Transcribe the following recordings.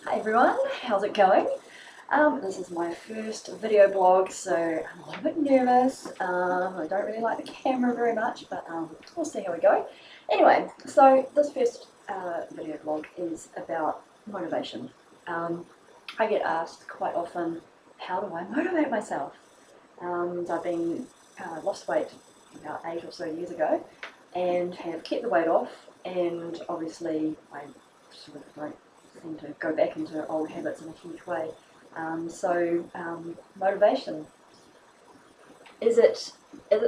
Hi everyone, how's it going? This is my first video blog, so I'm a little bit nervous. I don't really like the camera very much, but we'll see how we go. Anyway, so this first video blog is about motivation. I get asked quite often, how do I motivate myself? I've been lost weight about 8 or so years ago and have kept the weight off, and obviously I sort of don't seem to go back into old habits in a huge way. Motivation, is it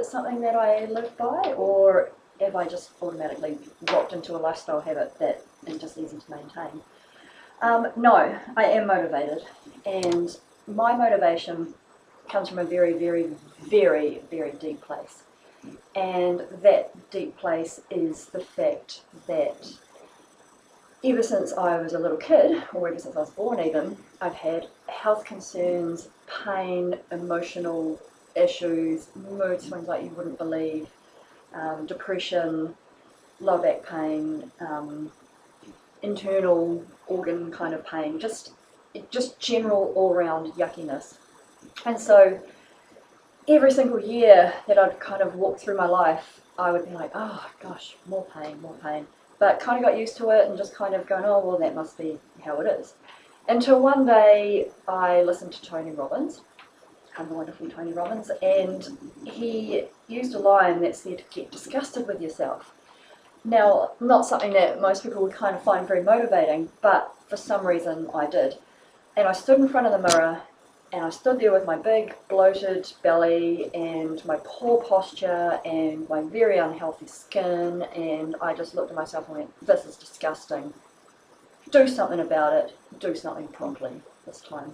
something that I live by, or have I just automatically dropped into a lifestyle habit that is just easy to maintain? No, I am motivated, and my motivation comes from a very, very, very, very deep place. And that deep place is the fact that ever since I was a little kid, or ever since I was born even, I've had health concerns, pain, emotional issues, mood swings like you wouldn't believe, depression, low back pain, internal organ kind of pain, just general all-round yuckiness. And so every single year that I'd kind of walk through my life, I would be like, oh gosh, more pain, more pain. But kind of got used to it and just kind of going, oh, well, that must be how it is. Until one day I listened to Tony Robbins, the wonderful Tony Robbins, and he used a line that said, get disgusted with yourself. Now, not something that most people would kind of find very motivating, but for some reason I did. And I stood in front of the mirror, and I stood there with my big bloated belly and my poor posture and my very unhealthy skin, and I just looked at myself and went, this is disgusting. Do something about it. Do something promptly this time.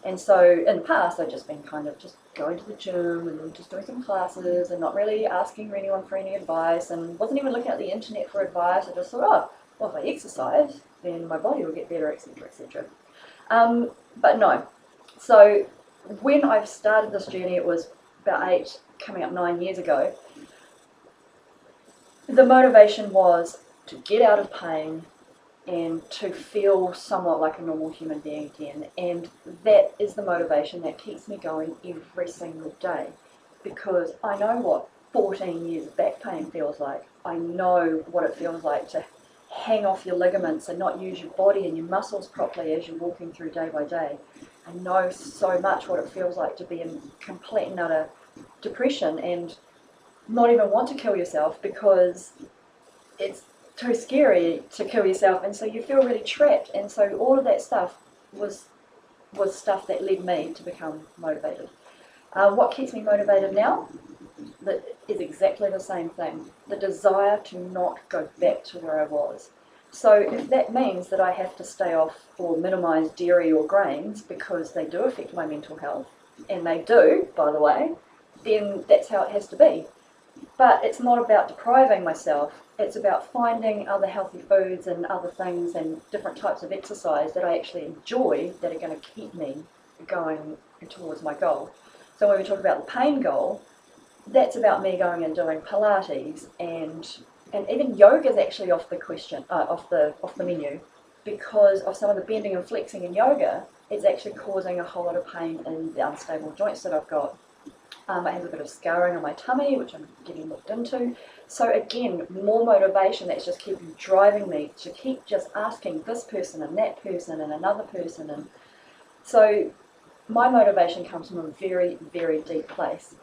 And so in the past I'd just been kind of just going to the gym and just doing some classes and not really asking anyone for any advice, and wasn't even looking at the internet for advice. I just thought, oh, well, if I exercise then my body will get better, etc, etc. But no. So when I started this journey, it was about 8, coming up 9 years ago, the motivation was to get out of pain and to feel somewhat like a normal human being again. And that is the motivation that keeps me going every single day, because I know what 14 years of back pain feels like. I know what it feels like to hang off your ligaments and not use your body and your muscles properly as you're walking through day by day. I know so much what it feels like to be in complete and utter depression and not even want to kill yourself because it's too scary to kill yourself, and so you feel really trapped. And so all of that stuff was stuff that led me to become motivated. What keeps me motivated now? That is exactly the same thing. The desire to not go back to where I was. So if that means that I have to stay off or minimise dairy or grains because they do affect my mental health, and they do, by the way, then that's how it has to be. But it's not about depriving myself, it's about finding other healthy foods and other things and different types of exercise that I actually enjoy that are going to keep me going towards my goal. So when we talk about the pain goal, that's about me going and doing Pilates, and even yoga is actually off the question, off the menu, because of some of the bending and flexing in yoga. It's actually causing a whole lot of pain in the unstable joints that I've got. I have a bit of scarring on my tummy, which I'm getting looked into. So again, more motivation that's just keeping driving me to keep just asking this person and that person and another person. And so my motivation comes from a very, very deep place.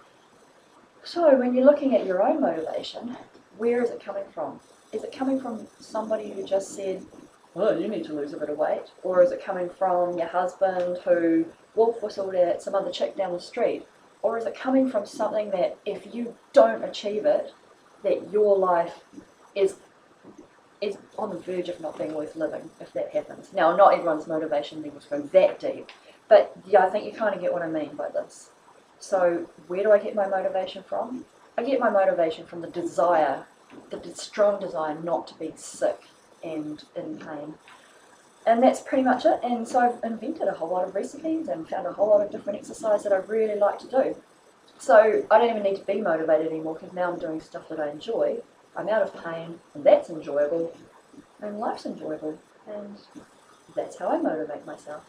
So when you're looking at your own motivation, where is it coming from? Is it coming from somebody who just said, well, you need to lose a bit of weight? Or is it coming from your husband who wolf whistled at some other chick down the street? Or is it coming from something that if you don't achieve it, that your life is on the verge of not being worth living if that happens? Now, not everyone's motivation levels go that deep, but yeah, I think you kind of get what I mean by this. So where do I get my motivation from? I get my motivation from the desire, the strong desire not to be sick and in pain. And that's pretty much it. And so I've invented a whole lot of recipes and found a whole lot of different exercise that I really like to do. So I don't even need to be motivated anymore, because now I'm doing stuff that I enjoy. I'm out of pain, and that's enjoyable, and life's enjoyable. And That's how I motivate myself.